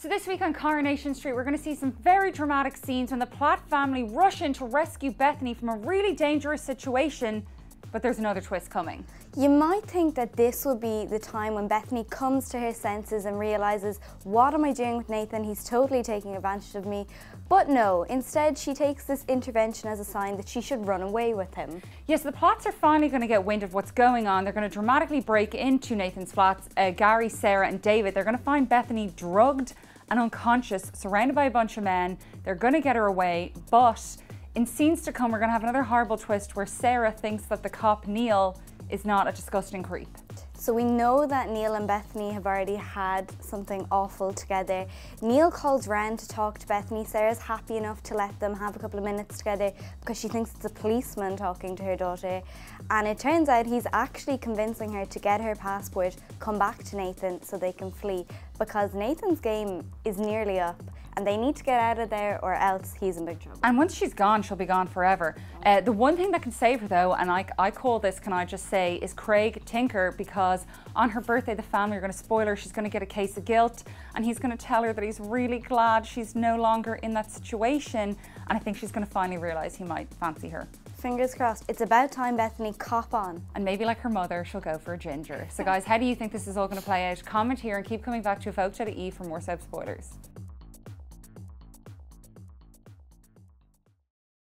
So this week on Coronation Street, we're going to see some very dramatic scenes when the Platt family rush in to rescue Bethany from a really dangerous situation, but there's another twist coming. You might think that this would be the time when Bethany comes to her senses and realises, what am I doing with Nathan? He's totally taking advantage of me. But no, instead she takes this intervention as a sign that she should run away with him. Yes, the Platts are finally going to get wind of what's going on. They're going to dramatically break into Nathan's flats. Gary, Sarah and David, they're going to find Bethany drugged and unconscious, surrounded by a bunch of men. They're going to get her away, but in scenes to come, we're going to have another horrible twist where Sarah thinks that the cop, Neil, is not a disgusting creep. So we know that Neil and Bethany have already had something awful together. Neil calls round to talk to Bethany. Sarah's happy enough to let them have a couple of minutes together because she thinks it's a policeman talking to her daughter. And it turns out he's actually convincing her to get her passport, come back to Nathan so they can flee, because Nathan's game is nearly up and they need to get out of there or else he's in big trouble. And once she's gone, she'll be gone forever. The one thing that can save her though, and I call this, can I just say, is Craig Tinker, because on her birthday the family are going to spoil her. She's going to get a case of guilt and he's going to tell her that he's really glad she's no longer in that situation, and I think she's going to finally realise he might fancy her. Fingers crossed. It's about time Bethany cop on. And maybe like her mother, she'll go for a ginger. So guys, how do you think this is all going to play out? Comment here and keep coming back to EVOKE.ie for more soap spoilers.